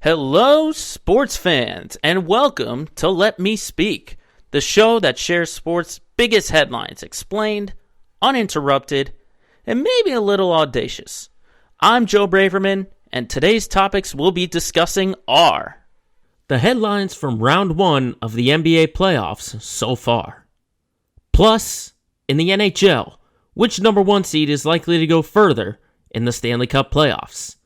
Hello, sports fans, and welcome to Let Me Speak, the show that shares sports' biggest headlines explained, uninterrupted, and maybe a little audacious. I'm Joe Braverman, and today's topics we'll be discussing are the headlines from round one of the NBA playoffs so far. Plus, in the NHL, which number one seed is likely to go further in the Stanley Cup Playoffs?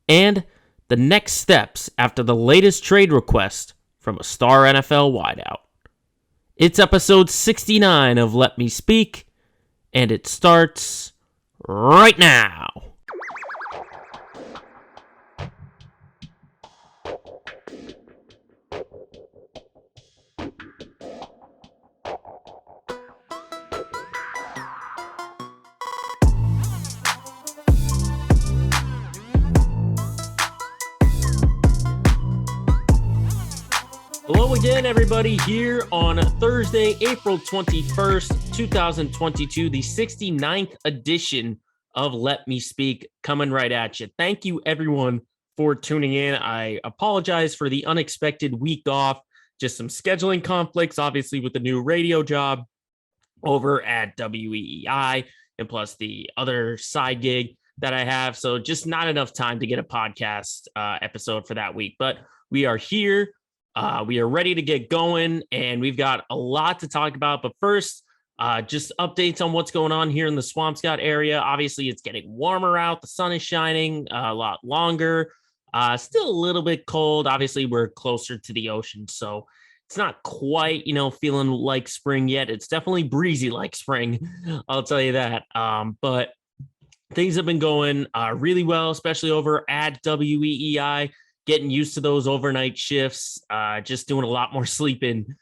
And the next steps after the latest trade request from a star NFL wideout. It's episode 69 of Let Me Speak, and it starts right now. Hello again, everybody, here on Thursday, April 21st, 2022, the 69th edition of Let Me Speak, coming right at you. Thank you, everyone, for tuning in. I apologize for the unexpected week off, just some scheduling conflicts, obviously, with the new radio job over at WEEI, and plus the other side gig that I have. So just not enough time to get a podcast episode for that week, but we are here. We are ready to get going, and we've got a lot to talk about. But first, just updates on what's going on here in the Swampscott area. Obviously, it's getting warmer out. The sun is shining a lot longer. Still a little bit cold. Obviously, we're closer to the ocean, so it's not quite, feeling like spring yet. It's definitely breezy like spring, I'll tell you that. But things have been going really well, especially over at WEEI. Getting used to those overnight shifts, just doing a lot more sleeping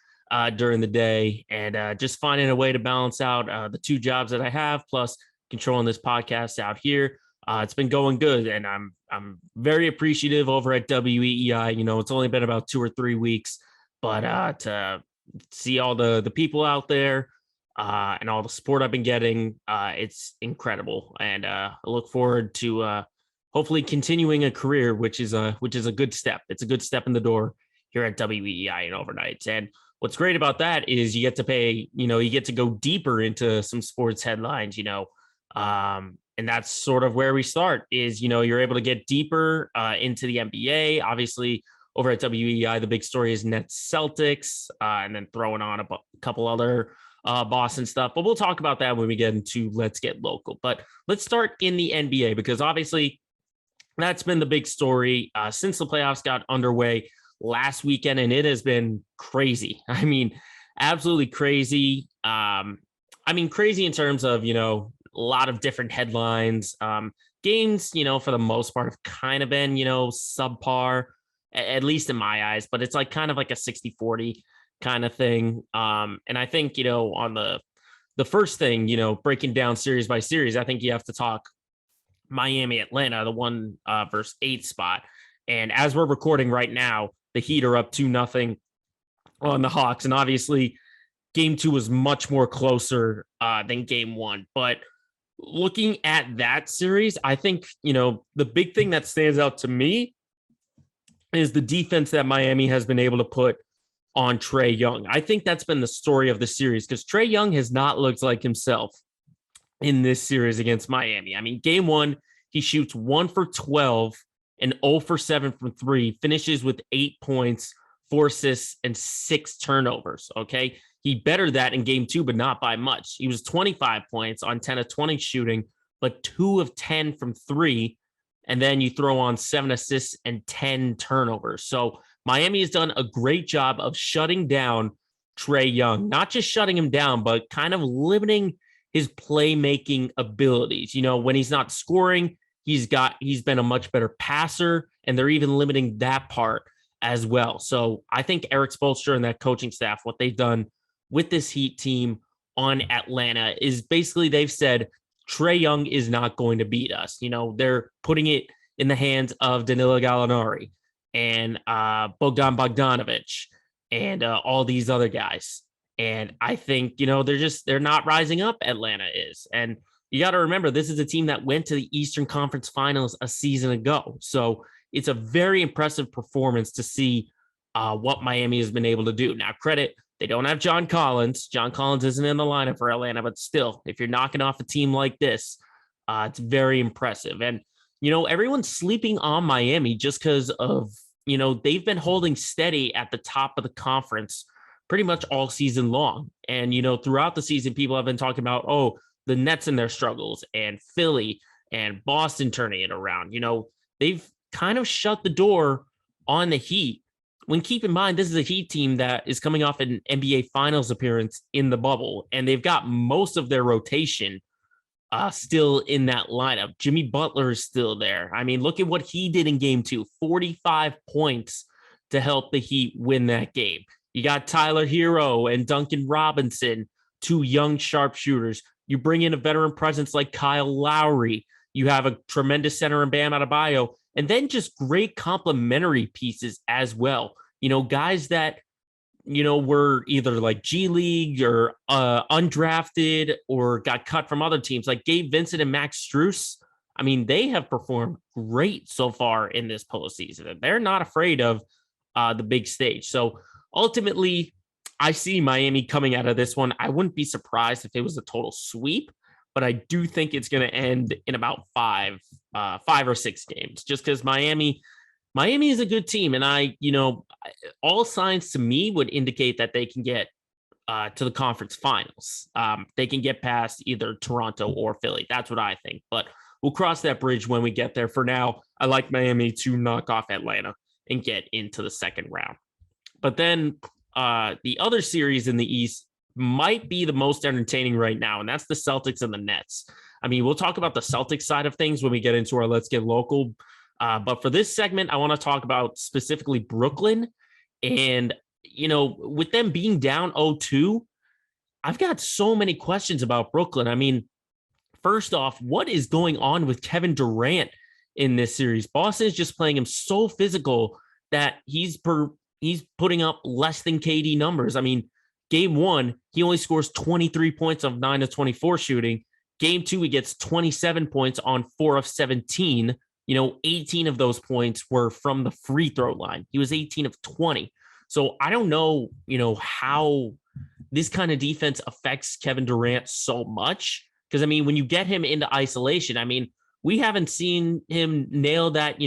during the day, and just finding a way to balance out the two jobs that I have, plus controlling this podcast out here. It's been going good, and I'm very appreciative over at WEEI. It's only been about 2 or 3 weeks, but to see all the people out there and all the support I've been getting, it's incredible, and I look forward to hopefully continuing a career, which is a good step. It's a good step in the door here at WEEI and overnights. And what's great about that is you get to pay, you get to go deeper into some sports headlines, and that's sort of where we start is, you're able to get deeper into the NBA. Obviously, over at WEEI, the big story is Nets Celtics, and then throwing on a couple other Boston stuff. But we'll talk about that when we get into Let's Get Local. But let's start in the NBA, because obviously that's been the big story since the playoffs got underway last weekend, and it has been crazy. I mean, absolutely crazy. Crazy in terms of, a lot of different headlines. Games, for the most part have kind of been, subpar, at least in my eyes, but it's like kind of like a 60-40 kind of thing. And I think, on the first thing, breaking down series by series, I think you have to talk Miami, Atlanta, the 1 versus 8 spot. And as we're recording right now, the Heat are up 2-0 on the Hawks. And obviously, game 2 was much more closer than game 1. But looking at that series, I think, the big thing that stands out to me is the defense that Miami has been able to put on Trae Young. I think that's been the story of the series, because Trae Young has not looked like himself in this series against Miami. I mean, game 1, he shoots 1 for 12 and 0 for 7 from 3, finishes with 8 points, 4 assists, and 6 turnovers. Okay. He bettered that in game 2, but not by much. He was 25 points on 10 of 20 shooting, but 2 of 10 from 3. And then you throw on 7 assists and 10 turnovers. So Miami has done a great job of shutting down Trae Young, not just shutting him down, but kind of limiting his playmaking abilities. When he's not scoring, he's been a much better passer, and they're even limiting that part as well. So I think Eric Spoelstra and that coaching staff, what they've done with this Heat team on Atlanta is basically they've said Trae Young is not going to beat us. They're putting it in the hands of Danilo Gallinari and Bogdan Bogdanovic and all these other guys. And I think, they're not rising up. Atlanta is. And you got to remember, this is a team that went to the Eastern Conference Finals a season ago. So it's a very impressive performance to see what Miami has been able to do. Now, credit, they don't have John Collins. John Collins isn't in the lineup for Atlanta, but still, if you're knocking off a team like this, it's very impressive. And, everyone's sleeping on Miami just because of, they've been holding steady at the top of the conference pretty much all season long. And, throughout the season, people have been talking about, the Nets and their struggles and Philly and Boston turning it around. They've kind of shut the door on the Heat. When keep in mind, this is a Heat team that is coming off an NBA Finals appearance in the bubble, and they've got most of their rotation still in that lineup. Jimmy Butler is still there. I mean, look at what he did in game 2, 45 points to help the Heat win that game. You got Tyler Hero and Duncan Robinson, 2 young sharpshooters. You bring in a veteran presence like Kyle Lowry. You have a tremendous center in Bam Adebayo, and then just great complementary pieces as well. Guys that, were either like G League or undrafted or got cut from other teams like Gabe Vincent and Max Strus. I mean, they have performed great so far in this postseason. They're not afraid of the big stage. So ultimately, I see Miami coming out of this one. I wouldn't be surprised if it was a total sweep, but I do think it's going to end in about 5 or 6 games, just because Miami is a good team. And all signs to me would indicate that they can get to the conference finals. They can get past either Toronto or Philly. That's what I think, but we'll cross that bridge when we get there. For now, I like Miami to knock off Atlanta and get into the second round. But then the other series in the East might be the most entertaining right now, and that's the Celtics and the Nets. I mean, we'll talk about the Celtics side of things when we get into our Let's Get Local. But for this segment, I want to talk about specifically Brooklyn. And, with them being down 0-2, I've got so many questions about Brooklyn. I mean, first off, what is going on with Kevin Durant in this series? Boston is just playing him so physical that he's putting up less than KD numbers. I mean, game 1, he only scores 23 points of 9 of 24 shooting. Game 2, he gets 27 points on 4 of 17. 18 of those points were from the free throw line. He was 18 of 20. So I don't know, how this kind of defense affects Kevin Durant so much. Because, I mean, when you get him into isolation, I mean, we haven't seen him nail that,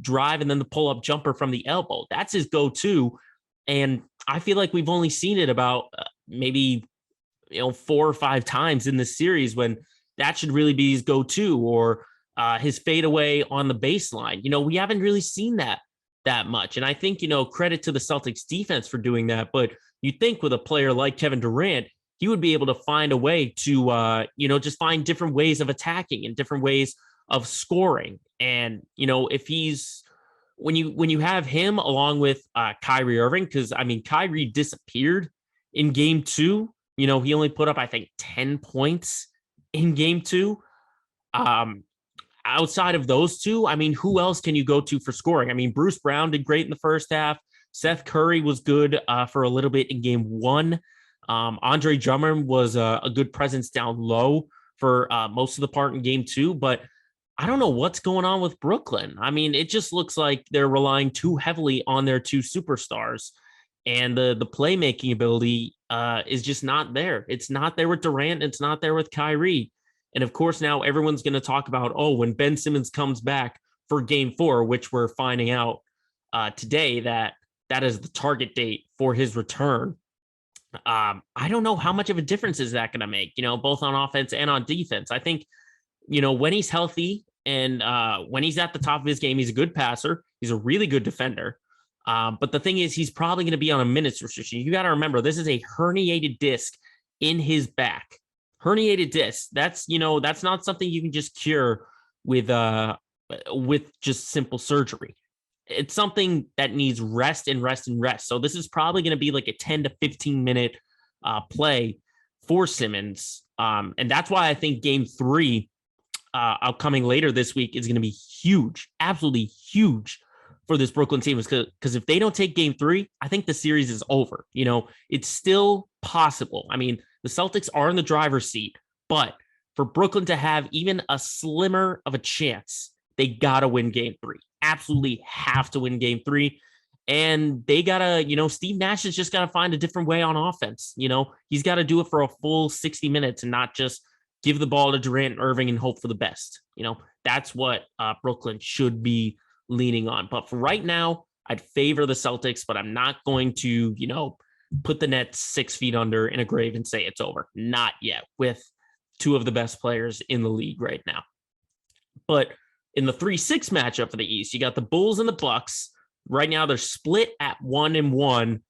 drive and then the pull-up jumper from the elbow. That's his go-to. And I feel like we've only seen it about maybe, 4 or 5 times in this series when that should really be his go-to, or his fadeaway on the baseline. We haven't really seen that much. And I think, credit to the Celtics defense for doing that. But you think with a player like Kevin Durant, he would be able to find a way to, just find different ways of attacking and different ways of scoring. And, if he's, when you have him along with Kyrie Irving, because I mean, Kyrie disappeared in game 2, he only put up, I think, 10 points in game 2. Outside of those two, I mean, who else can you go to for scoring? I mean, Bruce Brown did great in the first half. Seth Curry was good for a little bit in game 1. Andre Drummond was a good presence down low for most of the part in game 2, but I don't know what's going on with Brooklyn. I mean, it just looks like they're relying too heavily on their 2 superstars, and the playmaking ability is just not there. It's not there with Durant. It's not there with Kyrie. And of course, now everyone's going to talk about, when Ben Simmons comes back for game 4, which we're finding out today that is the target date for his return. I don't know how much of a difference is that going to make, both on offense and on defense. I think, when he's healthy and when he's at the top of his game, he's a good passer. He's a really good defender. But the thing is, he's probably going to be on a minutes restriction. You got to remember, this is a herniated disc in his back. Herniated disc. That's not something you can just cure with just simple surgery. It's something that needs rest and rest and rest. So this is probably going to be like a 10 to 15 minute play for Simmons. And that's why I think game 3 upcoming later this week is going to be huge, absolutely huge for this Brooklyn team. Because if they don't take game 3, I think the series is over. It's still possible. I mean, the Celtics are in the driver's seat, but for Brooklyn to have even a slimmer of a chance, they got to win game 3. absolutely have to win game 3. And they gotta, Steve Nash has just got to find a different way on offense. He's got to do it for a full 60 minutes and not just give the ball to Durant and Irving and hope for the best. That's what Brooklyn should be leaning on. But for right now, I'd favor the Celtics, but I'm not going to, put the Nets 6 feet under in a grave and say it's over. Not yet, with two of the best players in the league right now. But in the 3-6 matchup for the East, you got the Bulls and the Bucks. Right now, they're split at 1-1.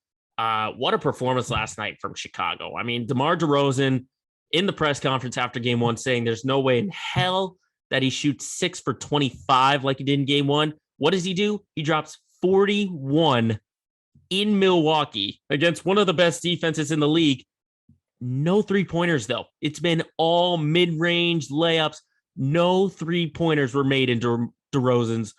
What a performance last night from Chicago. I mean, DeMar DeRozan in the press conference after game 1 saying there's no way in hell that he shoots 6 for 25 like he did in game 1. What does he do? He drops 41 in Milwaukee against one of the best defenses in the league. No three-pointers, though. It's been all mid-range layups. No three-pointers were made in DeRozan's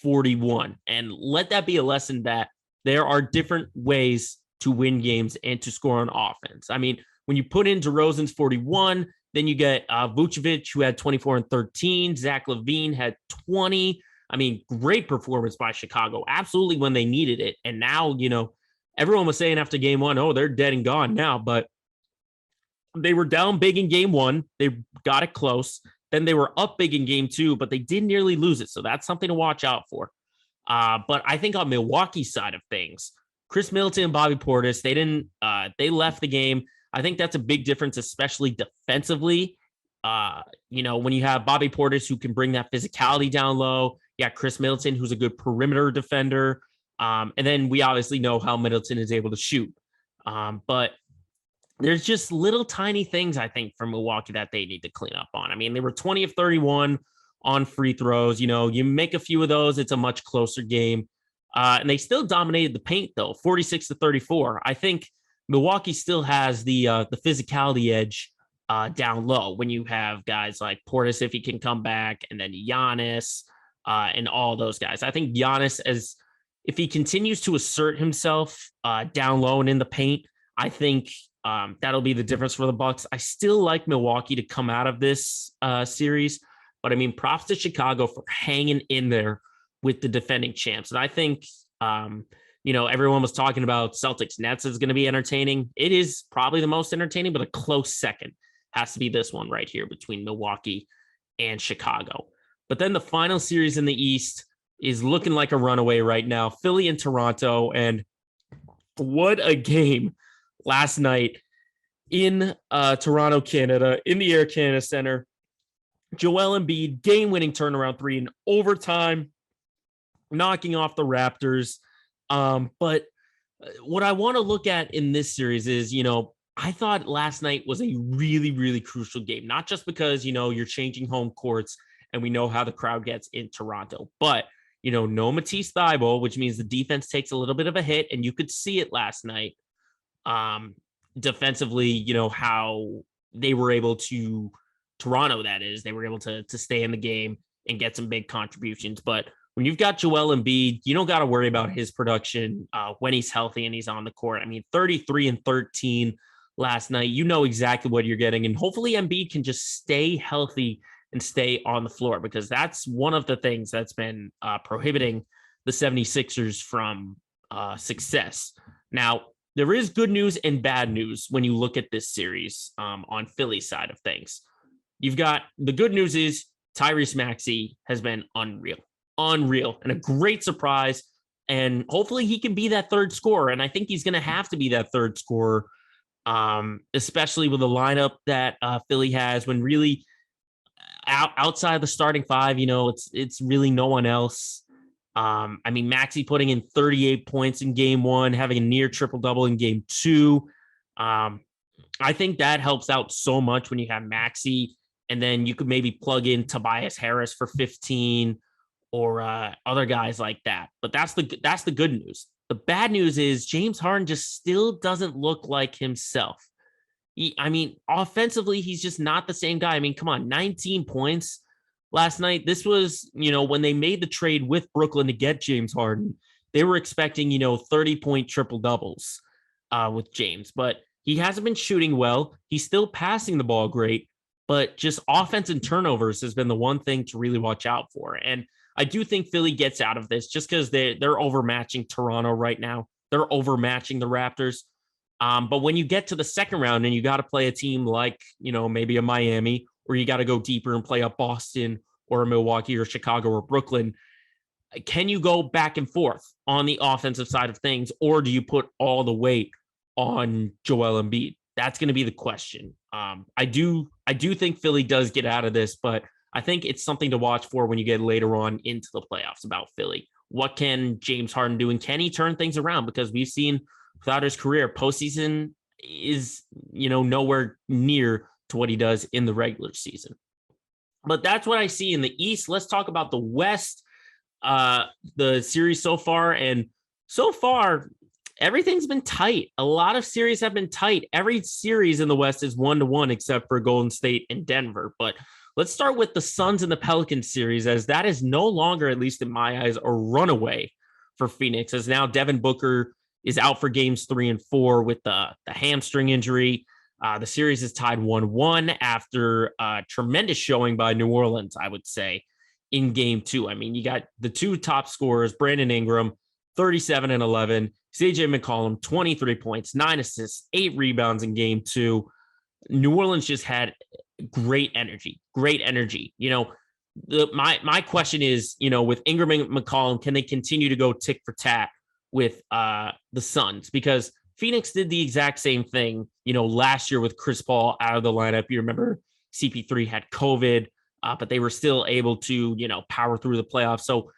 41. And let that be a lesson that there are different ways to win games and to score on offense. I mean, when you put in DeRozan's 41, then you get Vucevic, who had 24 and 13. Zach LaVine had 20. I mean, great performance by Chicago, absolutely when they needed it. And now, everyone was saying after game 1, oh, they're dead and gone now. But they were down big in game 1. They got it close. Then they were up big in game 2, but they did nearly lose it. So that's something to watch out for. But I think on Milwaukee's side of things, Chris Middleton and Bobby Portis, they left the game. I think that's a big difference, especially defensively. When you have Bobby Portis who can bring that physicality down low, you got Chris Middleton, who's a good perimeter defender. And then we obviously know how Middleton is able to shoot. But there's just little tiny things, I think, from Milwaukee that they need to clean up on. I mean, they were 20 of 31 on free throws. You make a few of those, it's a much closer game. And they still dominated the paint, though, 46 to 34. I think Milwaukee still has the physicality edge down low when you have guys like Portis, if he can come back, and then Giannis and all those guys. I think Giannis, if he continues to assert himself down low and in the paint, I think that'll be the difference for the Bucks. I still like Milwaukee to come out of this series, but I mean, props to Chicago for hanging in there with the defending champs. And I think, everyone was talking about Celtics Nets is going to be entertaining. It is probably the most entertaining, but a close second has to be this one right here between Milwaukee and Chicago. But then the final series in the East is looking like a runaway right now. Philly and Toronto. And what a game last night in Toronto, Canada, in the Air Canada Center. Joel Embiid, game-winning turnaround 3 in overtime, knocking off the Raptors. But what I want to look at in this series is, I thought last night was a really, really crucial game, not just because, you're changing home courts and we know how the crowd gets in Toronto, but, no Matisse Thybulle, which means the defense takes a little bit of a hit, and you could see it last night. Defensively, how they were able to, Toronto, that is, they were able to stay in the game and get some big contributions. But when you've got Joel Embiid, you don't got to worry about his production when he's healthy and he's on the court. I mean, 33 and 13 last night, exactly what you're getting. And hopefully Embiid can just stay healthy and stay on the floor, because that's one of the things that's been prohibiting the 76ers from success. Now, there is good news and bad news when you look at this series on Philly's side of things. You've got the good news is Tyrese Maxey has been unreal, and a great surprise. And hopefully he can be that third scorer. And I think he's going to have to be that third scorer, especially with the lineup that Philly has, when really outside the starting 5, it's really no one else. I mean, Maxey putting in 38 points in game 1, having a near triple-double in game 2. I think that helps out so much when you have Maxey, and then you could maybe plug in Tobias Harris for 15 or other guys like that. But that's the good news. The bad news is James Harden just still doesn't look like himself. Offensively, he's just not the same guy. I mean, come on, 19 points last night. This was, when they made the trade with Brooklyn to get James Harden, they were expecting, 30-point triple doubles with James, but he hasn't been shooting well. He's still passing the ball great, but just offense and turnovers has been the one thing to really watch out for. And I do think Philly gets out of this just because they're overmatching Toronto right now. They're overmatching the Raptors. But when you get to the second round and you got to play a team like, maybe a Miami, or you got to go deeper and play a Boston or a Milwaukee or Chicago or Brooklyn, can you go back and forth on the offensive side of things, or do you put all the weight on Joel Embiid? That's going to be the question. I do think Philly does get out of this, but I think it's something to watch for when you get later on into the playoffs about Philly. What can James Harden do, and can he turn things around? Because we've seen throughout his career, postseason is, nowhere near to what he does in the regular season. But that's what I see in the East. Let's talk about the West, the series so far. And so far, everything's been tight. A lot of series have been tight. Every series in the West is 1-1, except for Golden State and Denver. But let's start with the Suns and the Pelicans series, as that is no longer, at least in my eyes, a runaway for Phoenix, as now Devin Booker is out for games 3 and 4 with the hamstring injury. The series is tied 1-1 after a tremendous showing by New Orleans, I would say, in game 2. I mean, you got the two top scorers, Brandon Ingram, 37 and 11, CJ McCollum, 23 points, 9 assists, 8 rebounds in game 2. New Orleans just had great energy. My question is, with Ingram and McCollum, can they continue to go tick for tat with the Suns? Because Phoenix did the exact same thing, last year with Chris Paul out of the lineup. You remember CP3 had COVID, but they were still able to, power through the playoffs. So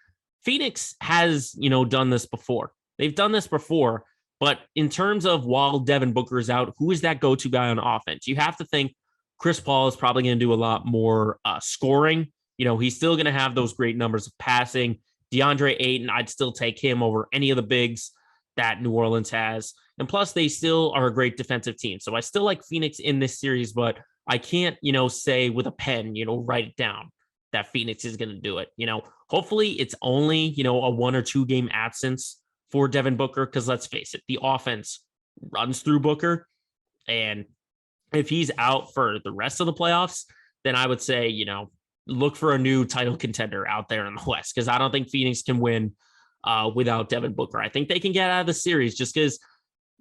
Phoenix has, done this before. They've done this before, but in terms of while Devin Booker is out, who is that go-to guy on offense? You have to think Chris Paul is probably going to do a lot more scoring. He's still going to have those great numbers of passing. DeAndre Ayton, I'd still take him over any of the bigs that New Orleans has. And plus, they still are a great defensive team. So I still like Phoenix in this series, but I can't, say with a pen, write it down that Phoenix is going to do it. Hopefully it's only, a 1 or 2 game absence for Devin Booker, because let's face it, the offense runs through Booker. And if he's out for the rest of the playoffs, then I would say, look for a new title contender out there in the West, because I don't think Phoenix can win without Devin Booker. I think they can get out of the series just because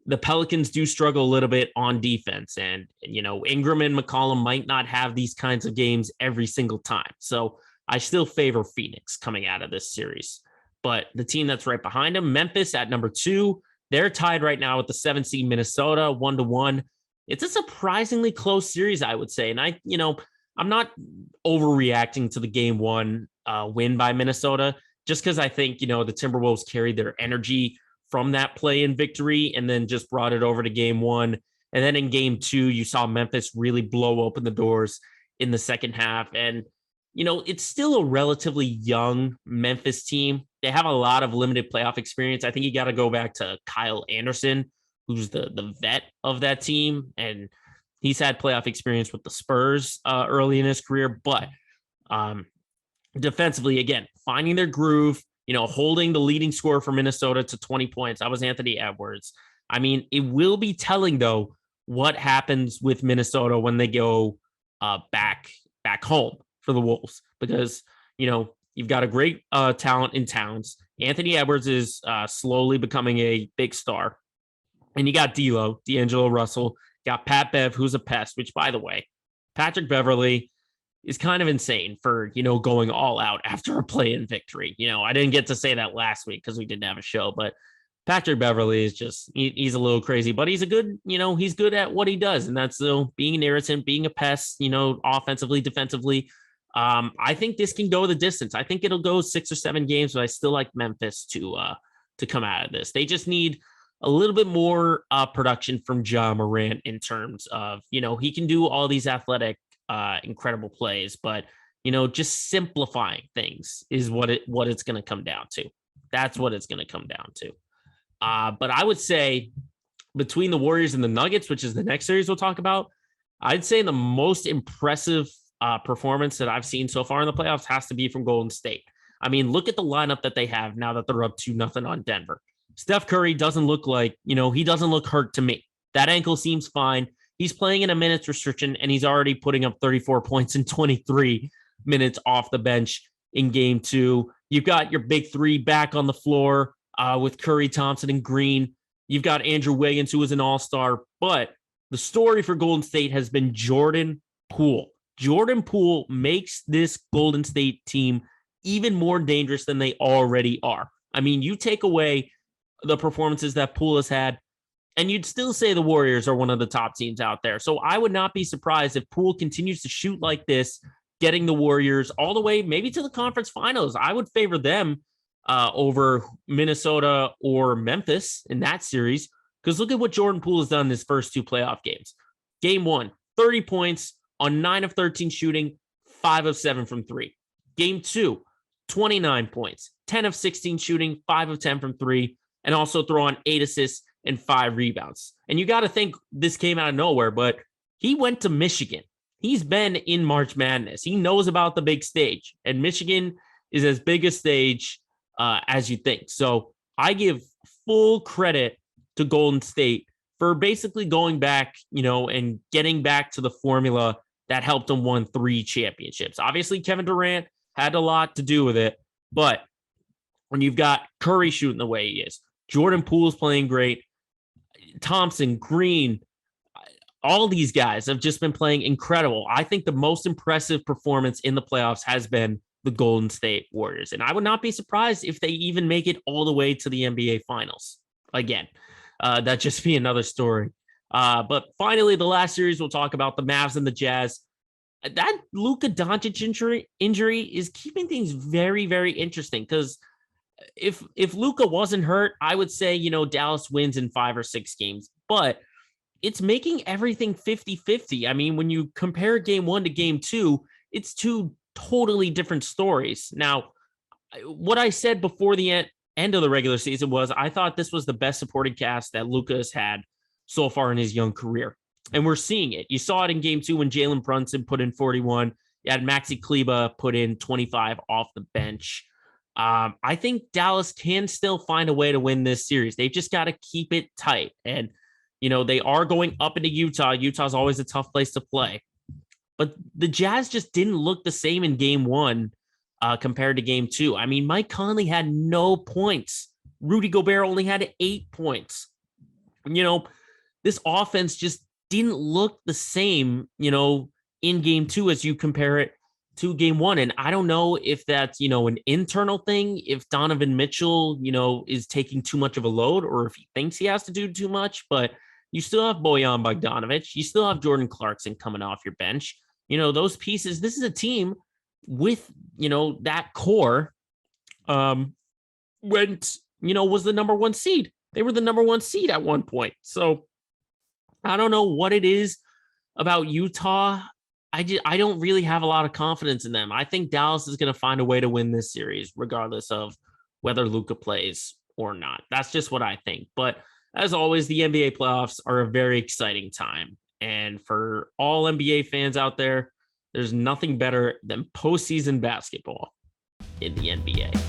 the Pelicans do struggle a little bit on defense. And, Ingram and McCollum might not have these kinds of games every single time. So I still favor Phoenix coming out of this series. But the team that's right behind them, Memphis at number 2, they're tied right now with the 7 seed Minnesota, 1-1. It's a surprisingly close series, I would say. And I'm not overreacting to the game 1 win by Minnesota, just because I think, the Timberwolves carried their energy from that play-in victory and then just brought it over to game 1. And then in game 2, you saw Memphis really blow open the doors in the second half. And, it's still a relatively young Memphis team. They have a lot of limited playoff experience. I think you got to go back to Kyle Anderson, who's the vet of that team. And he's had playoff experience with the Spurs early in his career. But defensively, again, finding their groove, holding the leading scorer for Minnesota to 20 points. That was Anthony Edwards. I mean, it will be telling, though, what happens with Minnesota when they go back home for the Wolves, because, you've got a great talent in Towns. Anthony Edwards is slowly becoming a big star. And you got D'Angelo Russell, got Pat Bev, who's a pest, which, by the way, Patrick Beverley is kind of insane for, going all out after a play-in victory. I didn't get to say that last week because we didn't have a show, but Patrick Beverley is just, he's a little crazy, but he's a good, he's good at what he does. And that's being an irritant, being a pest, offensively, defensively. I think this can go the distance. I think it'll go 6 or 7 games, but I still like Memphis to come out of this. They just need a little bit more production from Ja Morant in terms of, he can do all these athletic, incredible plays, but, just simplifying things is what it's going to come down to. That's what it's going to come down to. But I would say between the Warriors and the Nuggets, which is the next series we'll talk about, I'd say the most impressive performance that I've seen so far in the playoffs has to be from Golden State. I mean, look at the lineup that they have now that they're up 2-0 on Denver. Steph Curry doesn't look like, he doesn't look hurt to me. That ankle seems fine. He's playing in a minutes restriction, and he's already putting up 34 points in 23 minutes off the bench in game 2. You've got your big three back on the floor with Curry, Thompson, and Green. You've got Andrew Wiggins, who was an all-star. But the story for Golden State has been Jordan Poole. Jordan Poole makes this Golden State team even more dangerous than they already are. I mean, you take away the performances that Poole has had, and you'd still say the Warriors are one of the top teams out there. So I would not be surprised if Poole continues to shoot like this, getting the Warriors all the way maybe to the conference finals. I would favor them over Minnesota or Memphis in that series, because look at what Jordan Poole has done in his first two playoff games. Game 1, 30 points on 9 of 13 shooting, 5 of 7 from 3. Game 2, 29 points, 10 of 16 shooting, 5 of 10 from 3, and also throw on 8 assists and 5 rebounds. And you got to think this came out of nowhere, but he went to Michigan. He's been in March Madness. He knows about the big stage, and Michigan is as big a stage as you think. So I give full credit to Golden State for basically going back, and getting back to the formula that helped them win 3 championships. Obviously, Kevin Durant had a lot to do with it, but when you've got Curry shooting the way he is, Jordan Poole's playing great, Thompson, Green, all these guys have just been playing incredible. I think the most impressive performance in the playoffs has been the Golden State Warriors. And I would not be surprised if they even make it all the way to the NBA Finals again. That'd just be another story. But finally, the last series, we'll talk about the Mavs and the Jazz. That Luka Doncic injury is keeping things very, very interesting, because if Luka wasn't hurt, I would say, Dallas wins in 5 or 6 games. But it's making everything 50-50. I mean, when you compare game 1 to game 2, it's 2 totally different stories. Now, what I said before the end of the regular season was I thought this was the best supporting cast that Luka has had so far in his young career. And we're seeing it. You saw it in game 2 when Jalen Brunson put in 41. You had Maxi Kleber put in 25 off the bench. I think Dallas can still find a way to win this series. They've just got to keep it tight. And they are going up into Utah. Utah's always a tough place to play. But the Jazz just didn't look the same in game 1 compared to game 2. I mean, Mike Conley had no points. Rudy Gobert only had 8 points. This offense just didn't look the same, in game 2 as you compare it to game 1. And I don't know if that's, an internal thing, if Donovan Mitchell, is taking too much of a load, or if he thinks he has to do too much. But you still have Bojan Bogdanovic. You still have Jordan Clarkson coming off your bench. Those pieces, this is a team with, that core went, was the number 1 seed. They were the number 1 seed at one point. So I don't know what it is about Utah. I don't really have a lot of confidence in them. I think Dallas is going to find a way to win this series, regardless of whether Luka plays or not. That's just what I think. But as always, the NBA playoffs are a very exciting time. And for all NBA fans out there, there's nothing better than postseason basketball in the NBA.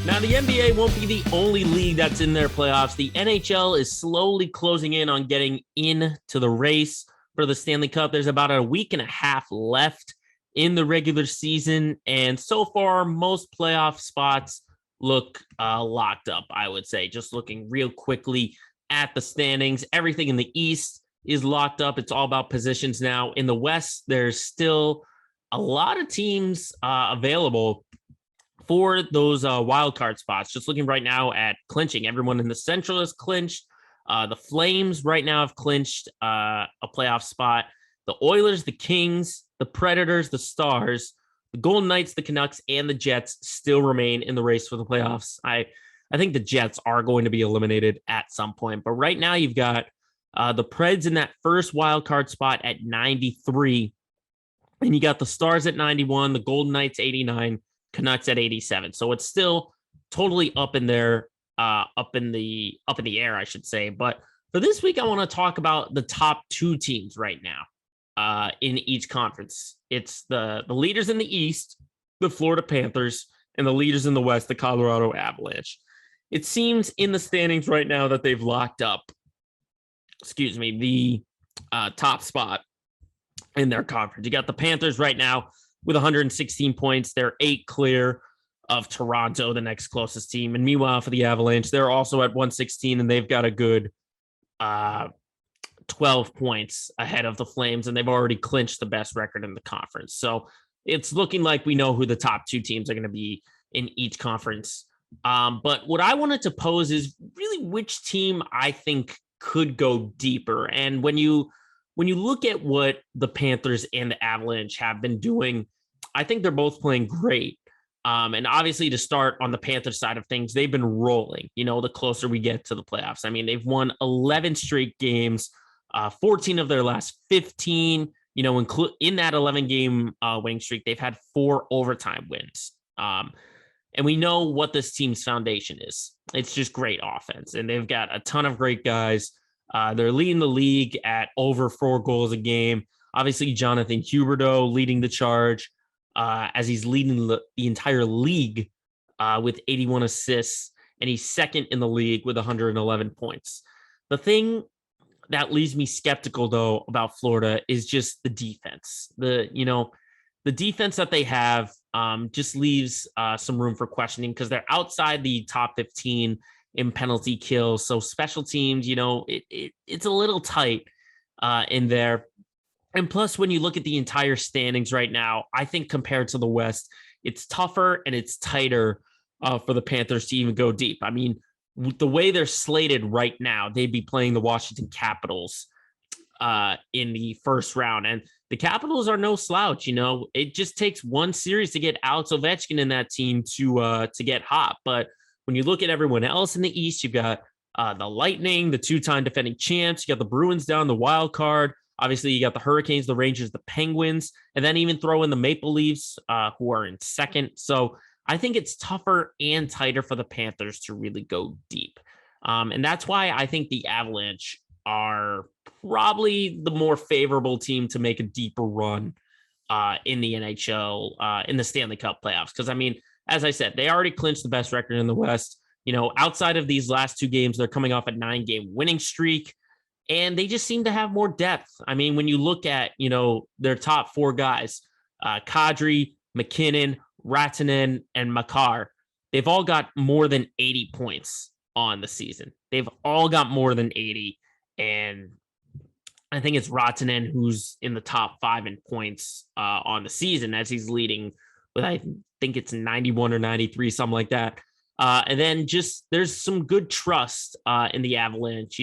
Now, the NBA won't be the only league that's in their playoffs. The NHL is slowly closing in on getting into the race for the Stanley Cup. There's about a week and a half left in the regular season, and so far, most playoff spots look locked up, I would say. Just looking real quickly at the standings, everything in the East is locked up. It's all about positions now. In the West, there's still a lot of teams available for those wild card spots. Just looking right now at clinching, everyone in the Central is clinched. The Flames right now have clinched a playoff spot. The Oilers, the Kings, the Predators, the Stars, the Golden Knights, the Canucks, and the Jets still remain in the race for the playoffs. I think the Jets are going to be eliminated at some point. But right now you've got the Preds in that first wild card spot at 93. And you got the Stars at 91, the Golden Knights 89, Canucks at 87. So it's still totally up in there, up in the air, I should say. But for this week, I want to talk about the top 2 teams right now in each conference. It's the leaders in the East, the Florida Panthers, and the leaders in the West, the Colorado Avalanche. It seems in the standings right now that they've locked up, the top spot in their conference. You got the Panthers right now with 116 points. They're 8 clear of Toronto, the next closest team. And meanwhile, for the Avalanche, they're also at 116, and they've got a good 12 points ahead of the Flames, and they've already clinched the best record in the conference. So it's looking like we know who the top 2 teams are going to be in each conference. But what I wanted to pose is really which team I think could go deeper. And when you look at what the Panthers and the Avalanche have been doing, I think they're both playing great. And obviously, to start on the Panthers side of things, they've been rolling, the closer we get to the playoffs. I mean, they've won 11 straight games, 14 of their last 15, in that 11 game winning streak, they've had 4 overtime wins. And we know what this team's foundation is. It's just great offense. And they've got a ton of great guys. They're leading the league at over 4 goals a game. Obviously, Jonathan Huberdeau leading the charge as he's leading the entire league with 81 assists. And he's second in the league with 111 points. The thing that leaves me skeptical, though, about Florida is just the defense. The defense that they have just leaves some room for questioning because they're outside the top 15 in penalty kills. So special teams, it's a little tight in there. And plus, when you look at the entire standings right now, I think compared to the West, it's tougher and it's tighter for the Panthers to even go deep. I mean, the way they're slated right now, they'd be playing the Washington Capitals in the first round. And the Capitals are no slouch. It just takes one series to get Alex Ovechkin in that team to get hot. But when you look at everyone else in the East, you've got the Lightning, the 2-time defending champs. You got the Bruins down the wild card. Obviously, you got the Hurricanes, the Rangers, the Penguins, and then even throw in the Maple Leafs, who are in second. So I think it's tougher and tighter for the Panthers to really go deep. And that's why I think the Avalanche are probably the more favorable team to make a deeper run in the NHL, in the Stanley Cup playoffs. Because, I mean, as I said, they already clinched the best record in the West. Outside of these last 2 games, they're coming off a 9-game winning streak. And they just seem to have more depth. I mean, when you look at, their top 4 guys, Kadri, McKinnon, Rantanen, and Makar, they've all got more than 80 points on the season. They've all got more than 80. And I think it's Rantanen who's in the top 5 in points on the season as he's leading with, I think it's 91 or 93, something like that. And then just there's some good trust in the Avalanche.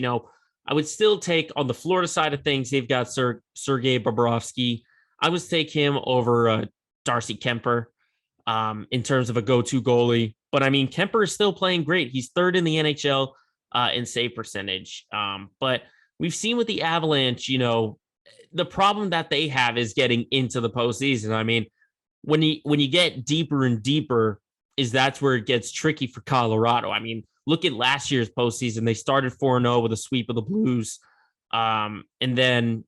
I would still take on the Florida side of things. They've got Sergei Bobrovsky. I would take him over Darcy Kemper in terms of a go-to goalie. But I mean, Kemper is still playing great. He's 3rd in the NHL in save percentage. But we've seen with the Avalanche, the problem that they have is getting into the postseason. I mean, when you get deeper and deeper, that's where it gets tricky for Colorado. I mean, look at last year's postseason. They started 4-0 with a sweep of the Blues. And then,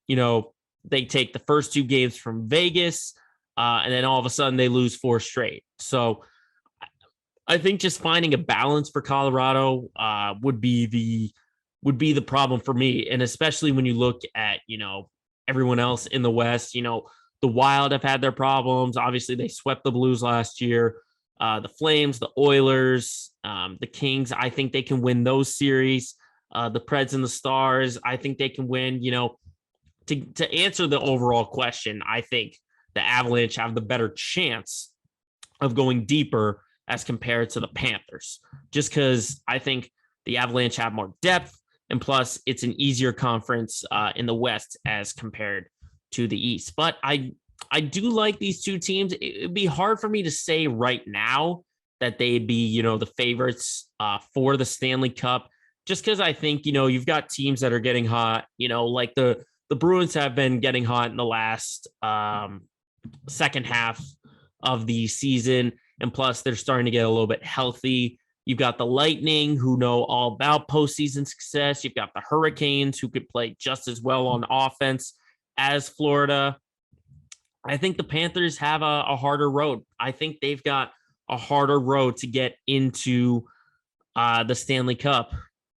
they take the first 2 games from Vegas. And then all of a sudden they lose 4 straight. So I think just finding a balance for Colorado would be the problem for me. And especially when you look at, everyone else in the West, the Wild have had their problems. Obviously, they swept the Blues last year. The Flames, the Oilers, the Kings, I think they can win those series. The Preds and the Stars, I think they can win. To answer the overall question, I think the Avalanche have the better chance of going deeper as compared to the Panthers, just because I think the Avalanche have more depth, and plus it's an easier conference in the West as compared to the East. But I do like these 2 teams. It'd be hard for me to say right now that they'd be, the favorites for the Stanley Cup, just because I think, you've got teams that are getting hot, like the Bruins have been getting hot in the last second half of the season. And plus they're starting to get a little bit healthy. You've got the Lightning who know all about postseason success. You've got the Hurricanes who could play just as well on offense as Florida. I think the Panthers have a harder road. I think they've got a harder road to get into the Stanley Cup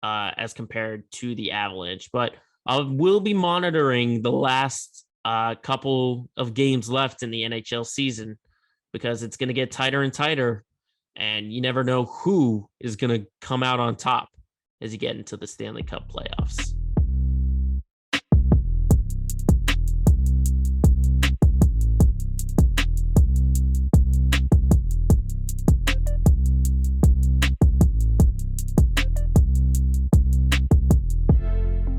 as compared to the Avalanche. But I will be monitoring the last couple of games left in the NHL season because it's going to get tighter and tighter. And you never know who is going to come out on top as you get into the Stanley Cup playoffs.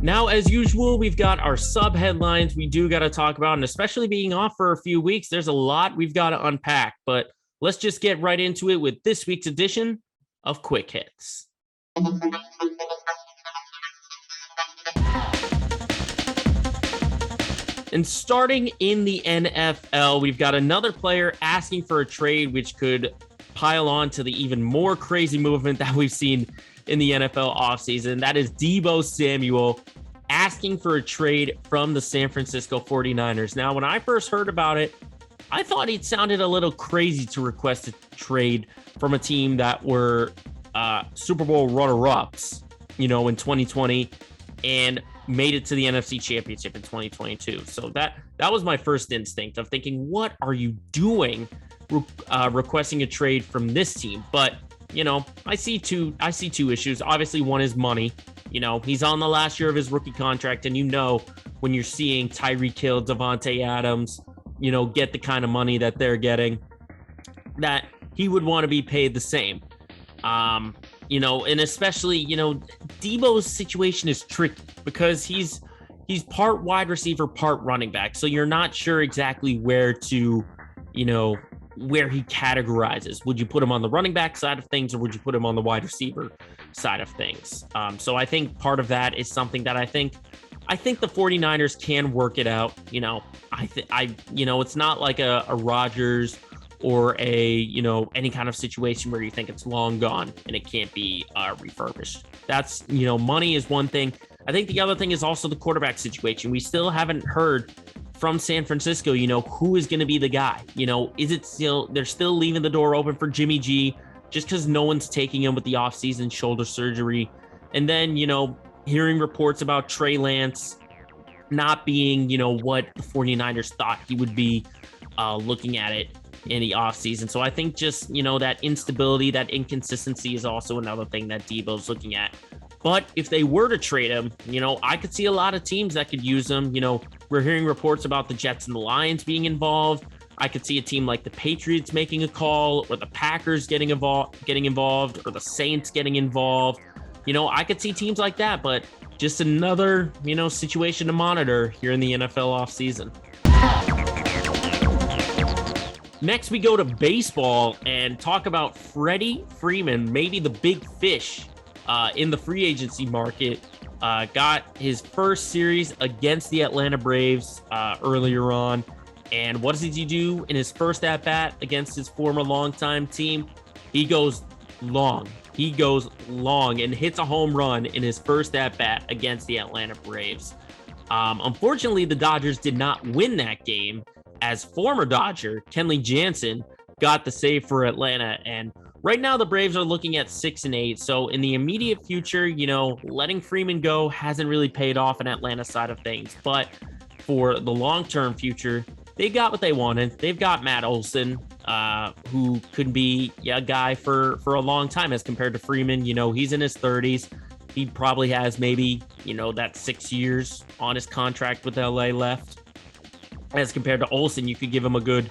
Now, as usual, we've got our sub headlines we do got to talk about, and especially being off for a few weeks, there's a lot we've got to unpack, but let's just get right into it with this week's edition of Quick Hits. And starting in the NFL, we've got another player asking for a trade, which could pile on to the even more crazy movement that we've seen in the NFL offseason. That is Deebo Samuel asking for a trade from the San Francisco 49ers. Now, when I first heard about it, I thought it sounded a little crazy to request a trade from a team that were Super Bowl runner-ups, in 2020 and made it to the NFC Championship in 2022. So that was my first instinct of thinking, what are you doing requesting a trade from this team? But I see two issues. Obviously, one is money. He's on the last year of his rookie contract, and when you're seeing Tyreek Hill, Devontae Adams, get the kind of money that they're getting, that he would want to be paid the same. And especially, Deebo's situation is tricky because he's part wide receiver, part running back. So you're not sure exactly where to, where he categorizes. Would you put him on the running back side of things, or would you put him on the wide receiver side of things? So I think part of that is something that I think the 49ers can work it out. It's not like a Rodgers or any kind of situation where you think it's long gone and it can't be refurbished. That's, money is one thing. I think the other thing is also the quarterback situation. We still haven't heard from San Francisco, who is going to be the guy. Is it still, they're still leaving the door open for Jimmy G just because no one's taking him with the offseason shoulder surgery. And then, hearing reports about Trey Lance not being, what the 49ers thought he would be looking at it in the offseason. So I think just, that instability, that inconsistency is also another thing that Deebo's looking at. But if they were to trade him, I could see a lot of teams that could use him. We're hearing reports about the Jets and the Lions being involved. I could see a team like the Patriots making a call, or the Packers getting involved, or the Saints getting involved. I could see teams like that, but just another, situation to monitor here in the NFL offseason. Next, we go to baseball and talk about Freddie Freeman, maybe the big fish in the free agency market. Got his first series against the Atlanta Braves earlier on. And what does he do in his first at-bat against his former longtime team? He goes long. He goes long and hits a home run in his first at-bat against the Atlanta Braves. Unfortunately, the Dodgers did not win that game, as former Dodger Kenley Jansen got the save for Atlanta. And right now, the Braves are looking at 6-8. So in the immediate future, letting Freeman go hasn't really paid off in Atlanta side of things. But for the long-term future, they got what they wanted. They've got Matt Olson, who could be a guy for a long time as compared to Freeman. He's in his 30s. He probably has maybe, that 6 years on his contract with LA left. As compared to Olson, you could give him a good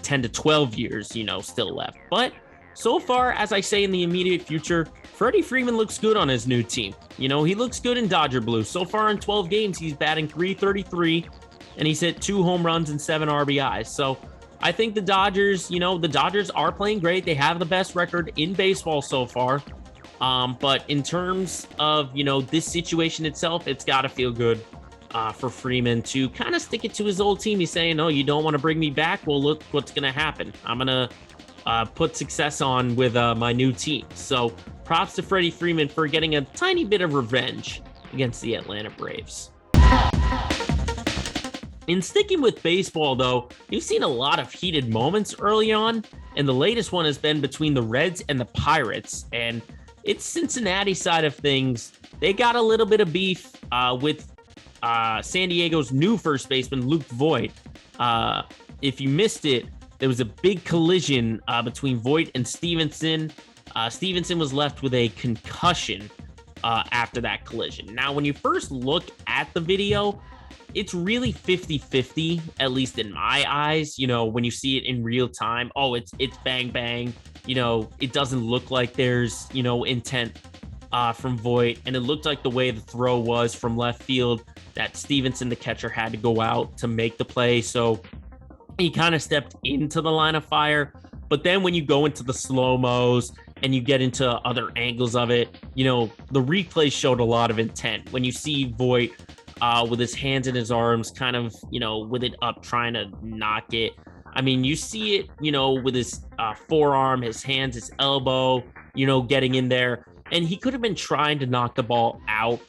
10 to 12 years, still left. But so far, as I say, in the immediate future, Freddie Freeman looks good on his new team. He looks good in Dodger blue. So far in 12 games, he's batting .333, and he's hit 2 home runs and 7 RBIs. So I think the Dodgers, the Dodgers are playing great. They have the best record in baseball so far. But in terms of, this situation itself, it's got to feel good for Freeman to kind of stick it to his old team. He's saying, no, you don't want to bring me back? Well, look what's going to happen. I'm going to put success on with my new team. So props to Freddie Freeman for getting a tiny bit of revenge against the Atlanta Braves. In sticking with baseball, though, you've seen a lot of heated moments early on, and the latest one has been between the Reds and the Pirates. And it's Cincinnati side of things. They got a little bit of beef with San Diego's new first baseman, Luke Voit. If you missed it, there was a big collision between Voit and Stevenson. Stevenson was left with a concussion after that collision. Now, when you first look at the video, it's really 50-50, at least in my eyes. When you see it in real time, it's bang, bang. It doesn't look like there's, intent from Voit. And it looked like the way the throw was from left field that Stevenson, the catcher, had to go out to make the play. So he kind of stepped into the line of fire. But then when you go into the slow-mos and you get into other angles of it, the replay showed a lot of intent. When you see Voit with his hands in his arms, kind of, with it up, trying to knock it. I mean, you see it, with his forearm, his hands, his elbow, getting in there. And he could have been trying to knock the ball out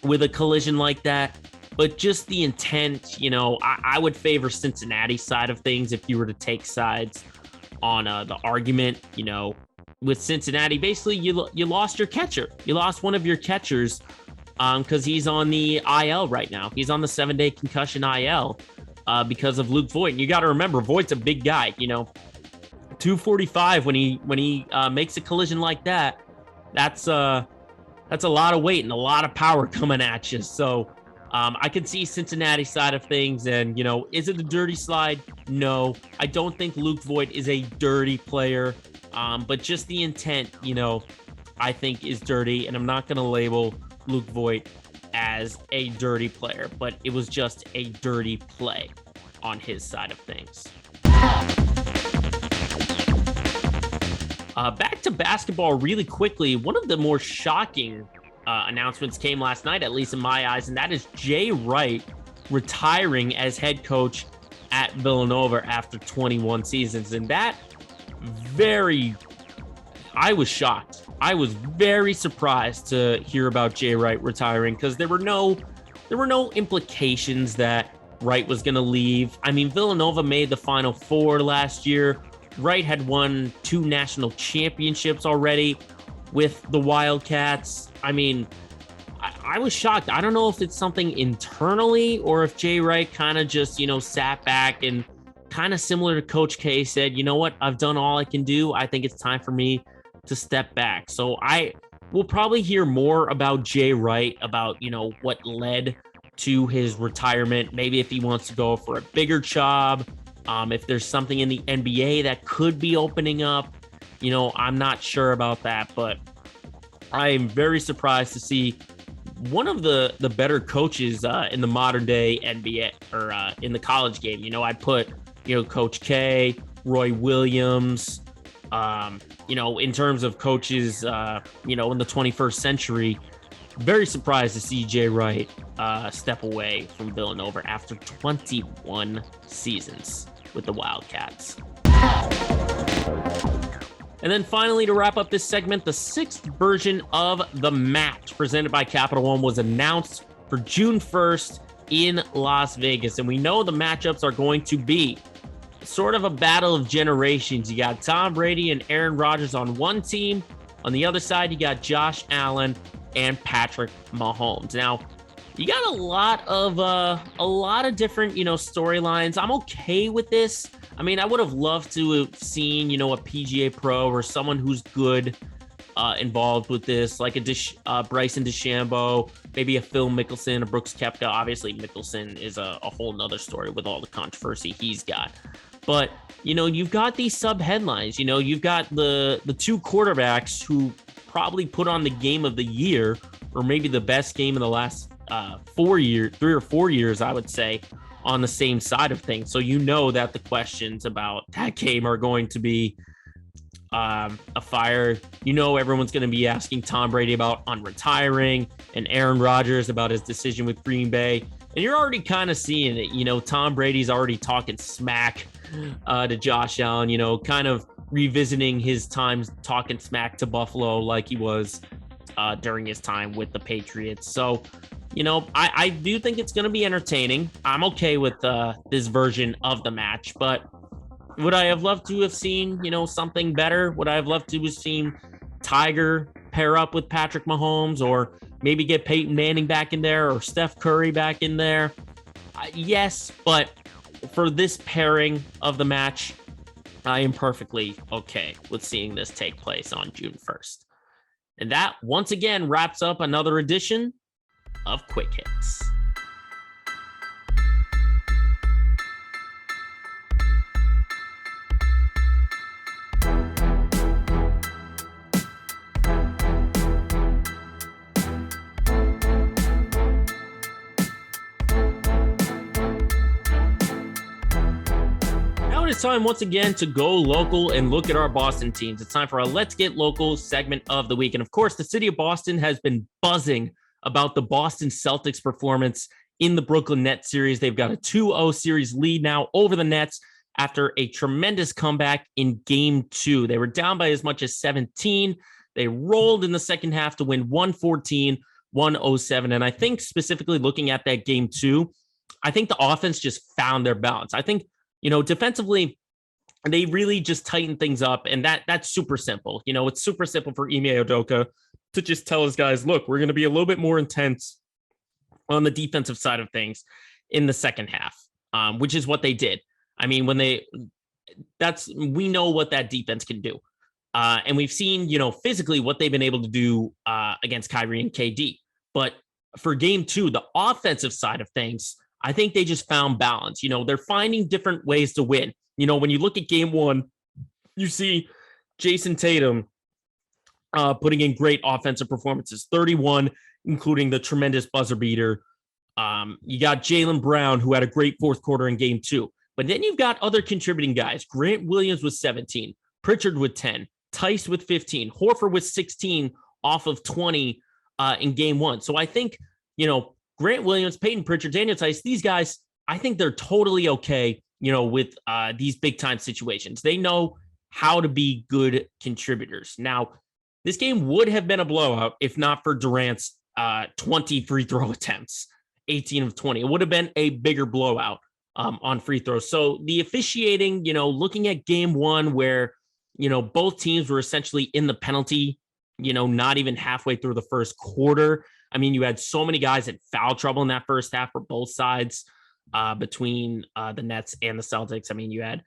with a collision like that. But just the intent, I would favor Cincinnati side of things if you were to take sides on the argument. With Cincinnati, basically, you lost your catcher. You lost one of your catchers because he's on the IL right now. He's on the 7-day concussion IL because of Luke Voit. And you got to remember, Voigt's a big guy. 245 when he makes a collision like that. That's a lot of weight and a lot of power coming at you. So I can see Cincinnati side of things. And is it a dirty slide? No, I don't think Luke Voit is a dirty player. But just the intent, I think is dirty. And I'm not going to label Luke Voit as a dirty player, but it was just a dirty play on his side of things. Back to basketball really quickly. One of the more shocking announcements came last night, at least in my eyes, and that is Jay Wright retiring as head coach at Villanova after 21 seasons. And that I was shocked. I was very surprised to hear about Jay Wright retiring because there were no implications that Wright was going to leave. I mean, Villanova made the Final Four last year. Wright had won 2 national championships already with the Wildcats. I mean, I was shocked. I don't know if it's something internally or if Jay Wright kind of just, sat back and kind of similar to Coach K said, you know what, I've done all I can do. I think it's time for me to step back. So I will probably hear more about Jay Wright, about, what led to his retirement. Maybe if he wants to go for a bigger job, if there's something in the NBA that could be opening up, I'm not sure about that, but I am very surprised to see one of the better coaches in the modern day NBA or in the college game. I'd put, Coach K, Roy Williams, in terms of coaches, in the 21st century. Very surprised to see Jay Wright step away from Villanova after 21 seasons with the Wildcats. And then finally, to wrap up this segment, the 6th version of the match presented by Capital One was announced for June 1st in Las Vegas. And we know the matchups are going to be sort of a battle of generations. You got Tom Brady and Aaron Rodgers on one team. On the other side, you got Josh Allen and Patrick Mahomes. Now, you got a lot of different, storylines. I'm okay with this. I mean, I would have loved to have seen, a PGA Pro or someone who's good involved with this, like a Bryson DeChambeau, maybe a Phil Mickelson, a Brooks Koepka. Obviously, Mickelson is a whole nother story with all the controversy he's got. But, you've got these sub-headlines. You've got the 2 quarterbacks who probably put on the game of the year, or maybe the best game in the last 3 or 4 years, I would say, on the same side of things. So that the questions about that game are going to be a fire. Everyone's going to be asking Tom Brady about retiring and Aaron Rodgers about his decision with Green Bay. And you're already kind of seeing it. Tom Brady's already talking smack to Josh Allen, kind of revisiting his times talking smack to Buffalo like he was during his time with the Patriots. So, I do think it's going to be entertaining. I'm okay with this version of the match, but would I have loved to have seen, something better? Would I have loved to have seen Tiger pair up with Patrick Mahomes, or maybe get Peyton Manning back in there, or Steph Curry back in there? Yes, but for this pairing of the match, I am perfectly okay with seeing this take place on June 1st. And that once again wraps up another edition of Quick Hits. It's time once again to go local and look at our Boston teams. It's time for our Let's Get Local segment of the week. And of course, the city of Boston has been buzzing about the Boston Celtics performance in the Brooklyn Nets series. They've got a 2-0 series lead now over the Nets after a tremendous comeback in game 2. They were down by as much as 17. They rolled in the second half to win 114-107. And I think specifically looking at that game 2, I think the offense just found their balance. I think defensively, they really just tighten things up, and that's super simple. It's super simple for Ime Udoka to just tell his guys, look, we're going to be a little bit more intense on the defensive side of things in the second half, which is what they did. I mean, we know what that defense can do. And we've seen, physically what they've been able to do against Kyrie and KD. But for game 2, the offensive side of things, I think they just found balance. They're finding different ways to win. When you look at game 1, you see Jason Tatum putting in great offensive performances, 31, including the tremendous buzzer beater. You got Jaylen Brown, who had a great fourth quarter in game 2. But then you've got other contributing guys. Grant Williams with 17, Pritchard with 10, Tice with 15, Horford with 16 off of 20 in game 1. So I think, Grant Williams, Peyton Pritchard, Daniel Tice, these guys, I think they're totally okay, with these big time situations. They know how to be good contributors. Now, this game would have been a blowout if not for Durant's 20 free throw attempts, 18 of 20. It would have been a bigger blowout on free throws. So the officiating, looking at game 1 where, both teams were essentially in the penalty, not even halfway through the first quarter. I mean, you had so many guys in foul trouble in that first half for both sides between the Nets and the Celtics. I mean, you had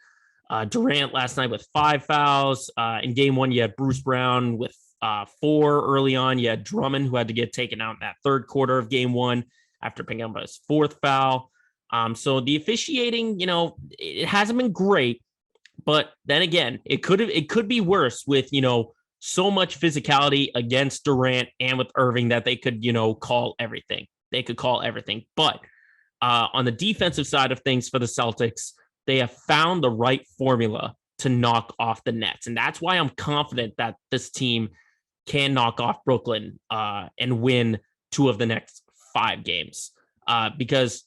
Durant last night with 5 fouls. In game 1, you had Bruce Brown with 4 early on. You had Drummond, who had to get taken out in that third quarter of game 1 after picking up his 4th foul. So the officiating, it hasn't been great. But then again, it could be worse with, so much physicality against Durant and with Irving that they could, call everything. They could call everything. But on the defensive side of things for the Celtics, they have found the right formula to knock off the Nets. And that's why I'm confident that this team can knock off Brooklyn and win 2 of the next 5 games. Because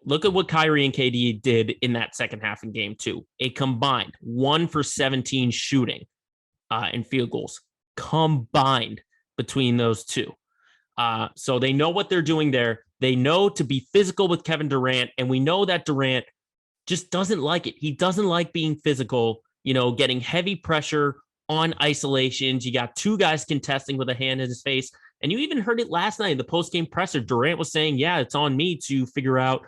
look at what Kyrie and KD did in that second half in game 2. A combined 1 for 17 shooting and field goals combined between those two. So they know what they're doing there. They know to be physical with Kevin Durant, and we know that Durant just doesn't like it. He doesn't like being physical, getting heavy pressure on isolations. You got 2 guys contesting with a hand in his face, and you even heard it last night in the post-game presser. Durant was saying, yeah, it's on me to figure out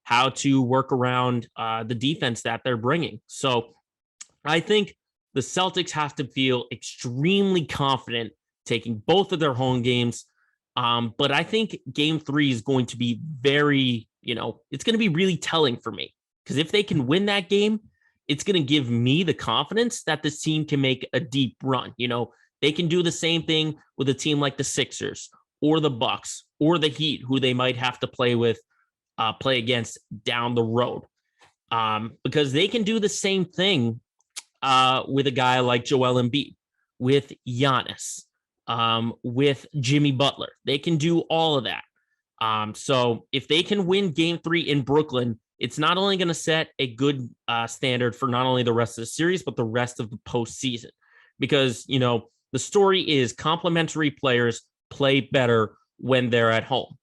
how to work around the defense that they're bringing. So I think the Celtics have to feel extremely confident taking both of their home games. But I think game 3 is going to be very, it's going to be really telling for me, because if they can win that game, it's going to give me the confidence that this team can make a deep run. They can do the same thing with a team like the Sixers or the Bucks or the Heat, who they might have to play against down the road, because they can do the same thing with a guy like Joel Embiid, with Giannis, with Jimmy Butler. They can do all of that. So if they can win game 3 in Brooklyn, it's not only going to set a good standard for not only the rest of the series, but the rest of the postseason. Because, the story is complementary players play better when they're at home.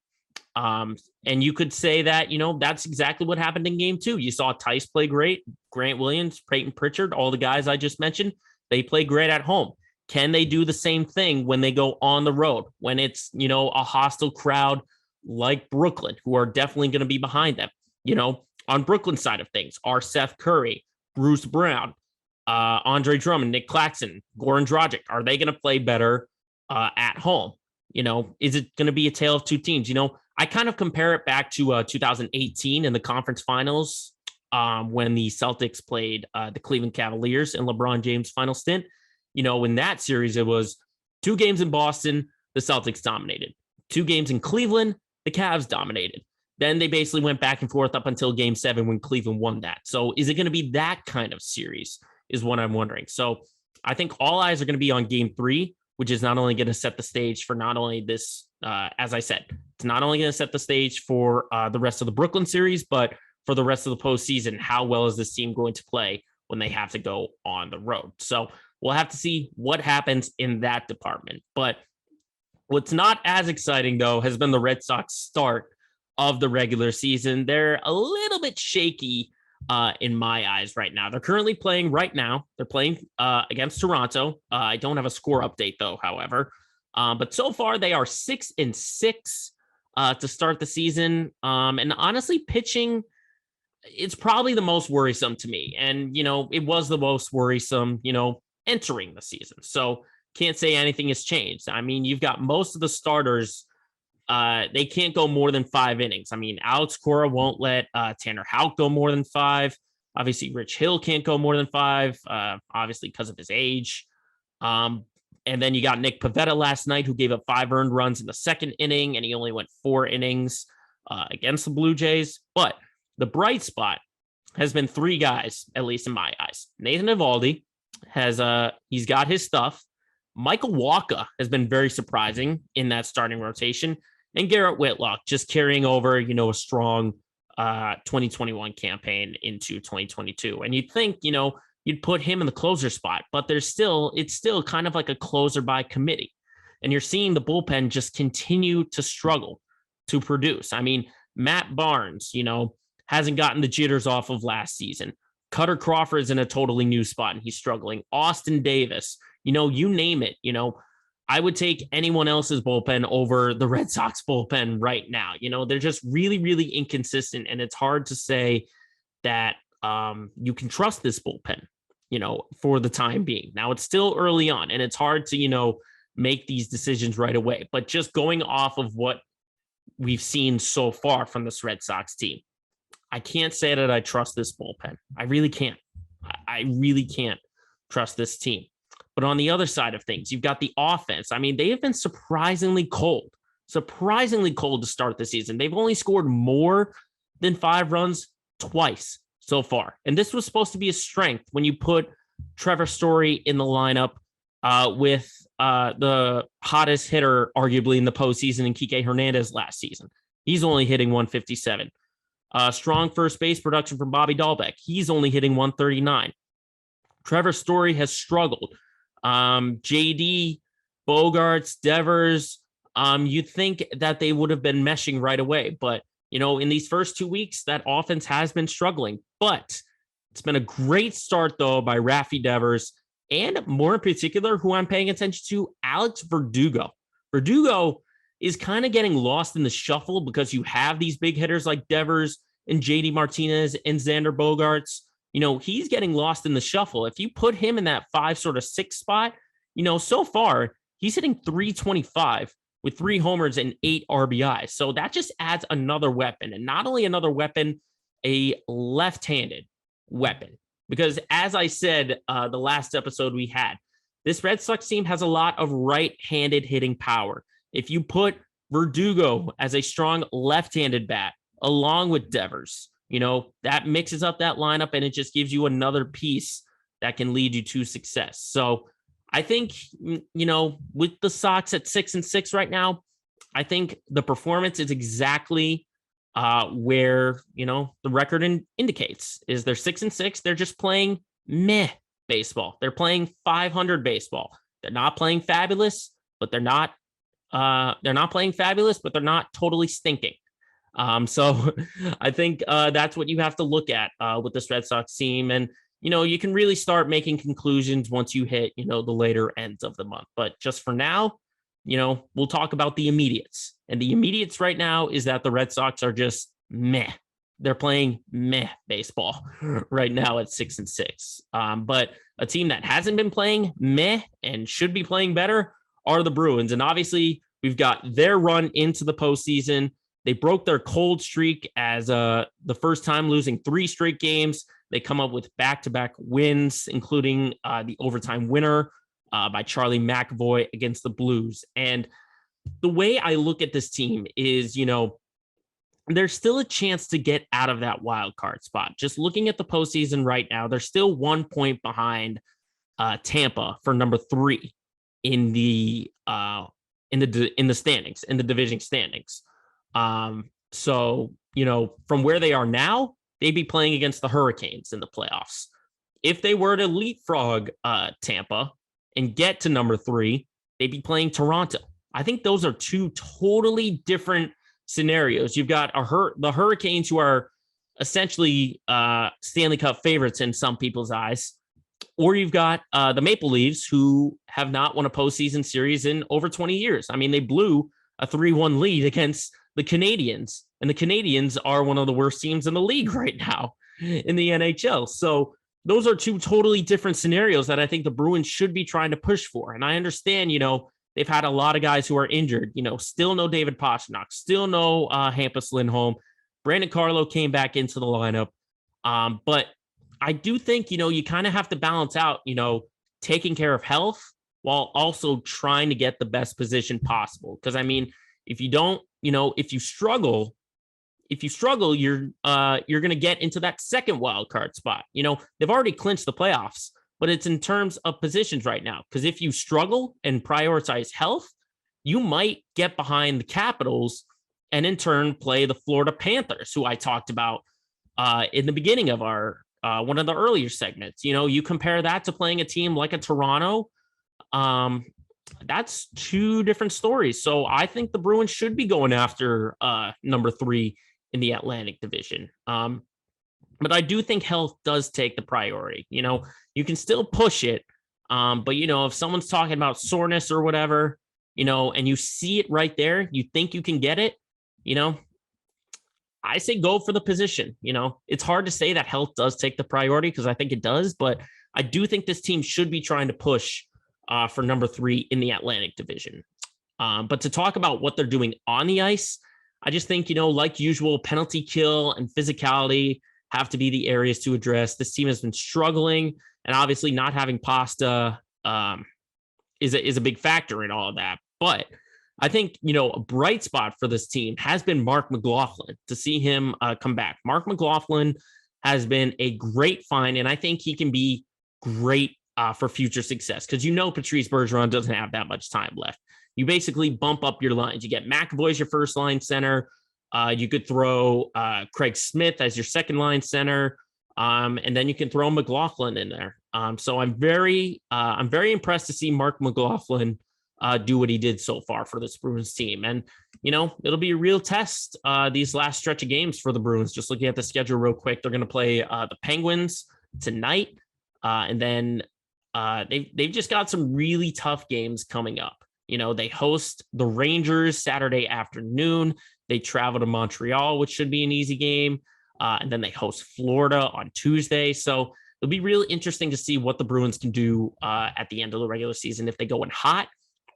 And you could say that, that's exactly what happened in game 2. You saw Tice play great, Grant Williams, Peyton Pritchard, all the guys I just mentioned, they play great at home. Can they do the same thing when they go on the road, when it's, a hostile crowd like Brooklyn, who are definitely going to be behind them? On Brooklyn's side of things, are Seth Curry, Bruce Brown, Andre Drummond, Nick Claxton, Goran Dragic, are they going to play better at home? Is it going to be a tale of two teams? I kind of compare it back to 2018 in the conference finals when the Celtics played the Cleveland Cavaliers in LeBron James' final stint. In that series, it was 2 games in Boston, the Celtics dominated. 2 games in Cleveland, the Cavs dominated. Then they basically went back and forth up until game 7 when Cleveland won that. So is it going to be that kind of series is what I'm wondering. So I think all eyes are going to be on game 3, which is not only going to set the stage for not only this, as I said, it's not only going to set the stage for the rest of the Brooklyn series, but for the rest of the postseason. How well is this team going to play when they have to go on the road? So we'll have to see what happens in that department. But what's not as exciting, though, has been the Red Sox start of the regular season. They're a little bit shaky in my eyes right now. They're currently playing right now. They're playing against Toronto. I don't have a score update, though, however. But so far, they are 6-6 to start the season. And honestly, pitching, it's probably the most worrisome to me. And, it was the most worrisome, entering the season. So can't say anything has changed. I mean, you've got most of the starters. They can't go more than 5 innings. I mean, Alex Cora won't let Tanner Houck go more than 5. Obviously, Rich Hill can't go more than 5, obviously because of his age. And then you got Nick Pivetta last night, who gave up 5 earned runs in the 2nd inning, and he only went 4 innings against the Blue Jays. But the bright spot has been 3 guys, at least in my eyes. Nathan Eovaldi he's got his stuff. Michael Wacha has been very surprising in that starting rotation. And Garrett Whitlock just carrying over, a strong 2021 campaign into 2022. And you'd think, you'd put him in the closer spot, but it's still kind of like a closer by committee. And you're seeing the bullpen just continue to struggle to produce. I mean, Matt Barnes, hasn't gotten the jitters off of last season. Cutter Crawford is in a totally new spot and he's struggling. Austin Davis, you name it, I would take anyone else's bullpen over the Red Sox bullpen right now. They're just really, really inconsistent. And it's hard to say that you can trust this bullpen, for the time being. Now it's still early on and it's hard to, make these decisions right away. But just going off of what we've seen so far from this Red Sox team, I can't say that I trust this bullpen. I really can't. I really can't trust this team. But on the other side of things, you've got the offense. I mean, they have been surprisingly cold to start the season. They've only scored more than 5 runs twice so far. And this was supposed to be a strength when you put Trevor Story in the lineup with the hottest hitter, arguably, in the postseason, in Kike Hernandez last season. He's only hitting 157. Strong first base production from Bobby Dahlbeck. He's only hitting 139. Trevor Story has struggled. JD, Bogarts, Devers, you'd think that they would have been meshing right away. But, in these first 2 weeks, that offense has been struggling. But it's been a great start, though, by Rafi Devers, and more in particular, who I'm paying attention to, Alex Verdugo. Verdugo is kind of getting lost in the shuffle because you have these big hitters like Devers and JD Martinez and Xander Bogarts. He's getting lost in the shuffle. If you put him in that 5 sort of 6 spot, so far he's hitting 325 with 3 homers and 8 RBIs. So that just adds another weapon, and not only another weapon, a left-handed weapon. Because as I said, the last episode we had, this Red Sox team has a lot of right-handed hitting power. If you put Verdugo as a strong left-handed bat along with Devers, that mixes up that lineup and it just gives you another piece that can lead you to success. So I think, with the Sox at 6-6 right now, I think the performance is exactly where, the record indicates is they're 6-6. They're just playing meh baseball. They're playing 500 baseball. They're not playing fabulous, but they're not playing fabulous, but they're not totally stinking. So I think that's what you have to look at with this Red Sox team. And, you can really start making conclusions once you hit, the later ends of the month. But just for now, we'll talk about the immediates. And the immediates right now is that the Red Sox are just meh. They're playing meh baseball right now at 6-6. But a team that hasn't been playing meh and should be playing better are the Bruins. And obviously, we've got their run into the postseason. They broke their cold streak as the first time losing 3 straight games. They come up with back-to-back wins, including the overtime winner by Charlie McAvoy against the Blues. And the way I look at this team is, there's still a chance to get out of that wild card spot. Just looking at the postseason right now, they're still 1 point behind Tampa for number 3 in the standings, in the division standings. So, from where they are now, they'd be playing against the Hurricanes in the playoffs. If they were to leapfrog Tampa and get to number 3, they'd be playing Toronto. I think those are 2 totally different scenarios. You've got the Hurricanes, who are essentially Stanley Cup favorites in some people's eyes, or you've got the Maple Leafs, who have not won a postseason series in over 20 years. I mean, they blew a 3-1 lead against the Canadiens, and the Canadiens are one of the worst teams in the league right now in the NHL. So those are 2 totally different scenarios that I think the Bruins should be trying to push for. And I understand, they've had a lot of guys who are injured, still no David Pastrnak, still no Hampus Lindholm. Brandon Carlo came back into the lineup. But I do think, you kind of have to balance out, taking care of health while also trying to get the best position possible. Because, I mean, if you don't, if you struggle, you're going to get into that second wild card spot. They've already clinched the playoffs, but it's in terms of positions right now. Because if you struggle and prioritize health, you might get behind the Capitals and in turn play the Florida Panthers, who I talked about in the beginning of our one of the earlier segments. You compare that to playing a team like a Toronto. That's 2 different stories. So I think the Bruins should be going after number 3 in the Atlantic Division. But I do think health does take the priority. You can still push it. But, if someone's talking about soreness or whatever, and you see it right there, you think you can get it, I say go for the position. It's hard to say that health does take the priority, because I think it does. But I do think this team should be trying to push for number 3 in the Atlantic Division. But to talk about what they're doing on the ice, I just think, like usual, penalty kill and physicality have to be the areas to address. This team has been struggling, and obviously not having Pasta is a big factor in all of that. But I think, a bright spot for this team has been Mark McLaughlin. To see him come back. Mark McLaughlin has been a great find, and I think he can be great for future success, because Patrice Bergeron doesn't have that much time left. You basically bump up your lines. You get McAvoy as your first line center. You could throw Craig Smith as your second line center, and then you can throw McLaughlin in there. So I'm very impressed to see Mark McLaughlin do what he did so far for this Bruins team. And it'll be a real test these last stretch of games for the Bruins. Just looking at the schedule real quick, they're going to play the Penguins tonight, and then they've just got some really tough games coming up. They host the Rangers Saturday afternoon. They travel to Montreal, which should be an easy game. And then they host Florida on Tuesday. So it'll be really interesting to see what the Bruins can do at the end of the regular season, if they go in hot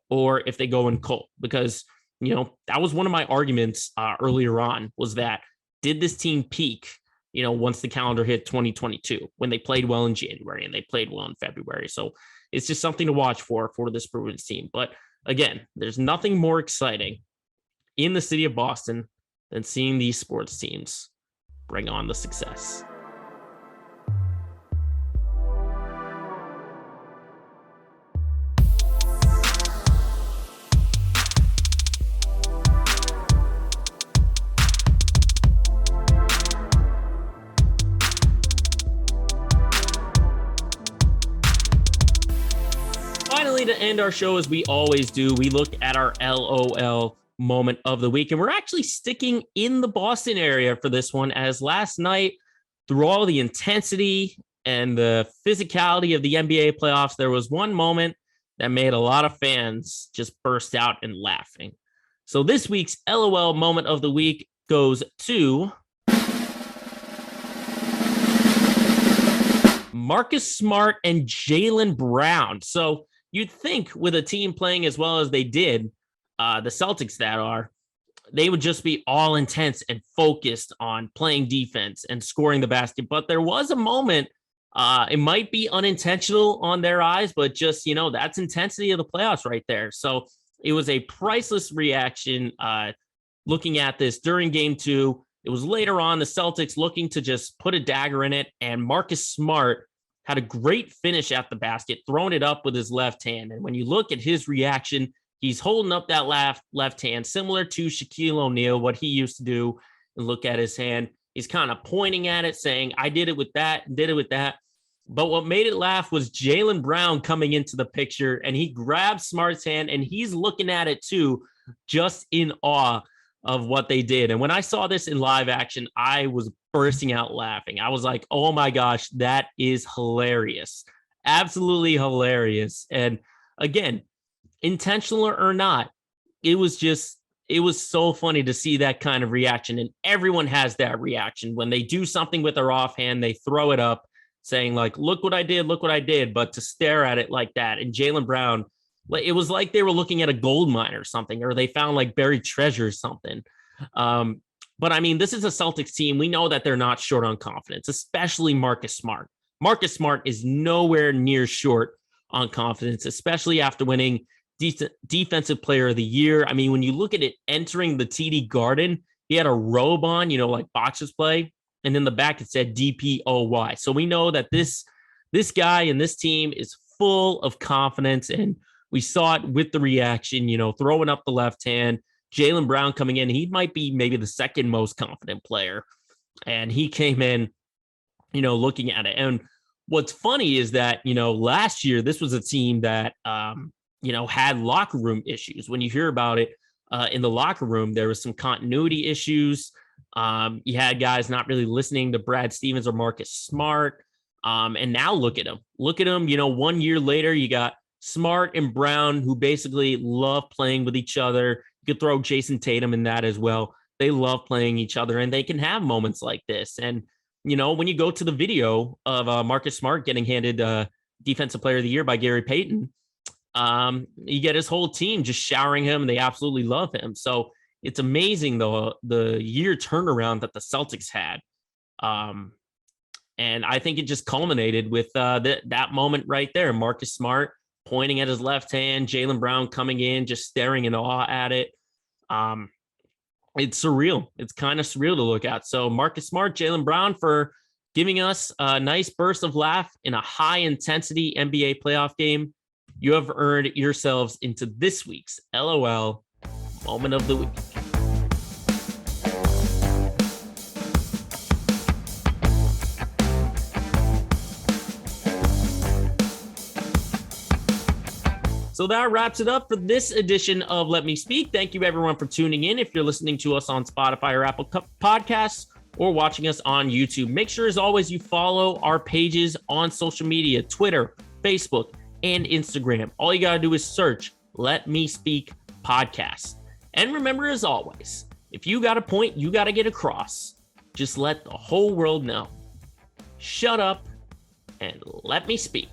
or if they go in cold. Because, that was one of my arguments earlier on, was that did this team peak, once the calendar hit 2022, when they played well in January and they played well in February. So it's just something to watch for this Bruins team. But again, there's nothing more exciting in the city of Boston than seeing these sports teams bring on the success. To end our show, as we always do, we look at our LOL moment of the week. And we're actually sticking in the Boston area for this one, as last night, through all the intensity and the physicality of the NBA playoffs, there was one moment that made a lot of fans just burst out and laughing. So this week's LOL moment of the week goes to Marcus Smart and Jaylen Brown. So you'd think with a team playing as well as they did, the Celtics that are, they would just be all intense and focused on playing defense and scoring the basket. But there was a moment, it might be unintentional on their eyes, but just, that's intensity of the playoffs right there. So it was a priceless reaction looking at this during game 2. It was later on, the Celtics looking to just put a dagger in it, and Marcus Smart had a great finish at the basket, throwing it up with his left hand. And when you look at his reaction, he's holding up that left hand, similar to Shaquille O'Neal, what he used to do, and look at his hand. He's kind of pointing at it, saying, I did it with that, did it with that. But what made it laugh was Jaylen Brown coming into the picture, and he grabs Smart's hand, and he's looking at it too, just in awe of what they did. And when I saw this in live action, I was bursting out laughing. I was like, oh my gosh, that is hilarious. Absolutely hilarious. And again, intentional or not, it was so funny to see that kind of reaction. And everyone has that reaction when they do something with their offhand, they throw it up saying like, look what I did. But to stare at it like that, and Jaylen Brown, it was like they were looking at a gold mine or something, or they found like buried treasure or something. But I mean, this is a Celtics team. We know that they're not short on confidence, especially Marcus Smart. Marcus Smart is nowhere near short on confidence, especially after winning Defensive Player of the Year. I mean, when you look at it entering the TD Garden, he had a robe on, like boxers play. And in the back, it said DPOY. So we know that this guy and this team is full of confidence. And we saw it with the reaction, throwing up the left hand. Jaylen Brown coming in, he might be maybe the second most confident player. And he came in, looking at it. And what's funny is that, last year, this was a team that, had locker room issues. When you hear about it in the locker room, there was some continuity issues. You had guys not really listening to Brad Stevens or Marcus Smart. And now look at them. 1 year later, you got Smart and Brown, who basically love playing with each other. You could throw Jason Tatum in that as well. They love playing each other, and they can have moments like this. And, when you go to the video of Marcus Smart getting handed Defensive Player of the Year by Gary Payton, you get his whole team just showering him, and they absolutely love him. So it's amazing, the year turnaround that the Celtics had. And I think it just culminated with that moment right there. Marcus Smart pointing at his left hand, Jaylen Brown coming in, just staring in awe at it. It's surreal. It's kind of surreal to look at. So Marcus Smart, Jaylen Brown, for giving us a nice burst of laugh in a high-intensity NBA playoff game. You have earned yourselves into this week's LOL Moment of the Week. So that wraps it up for this edition of Let Me Speak. Thank you, everyone, for tuning in. If you're listening to us on Spotify or Apple Podcasts or watching us on YouTube, make sure, as always, you follow our pages on social media, Twitter, Facebook, and Instagram. All you got to do is search Let Me Speak Podcast. And remember, as always, if you got a point you got to get across, just let the whole world know. Shut up and let me speak.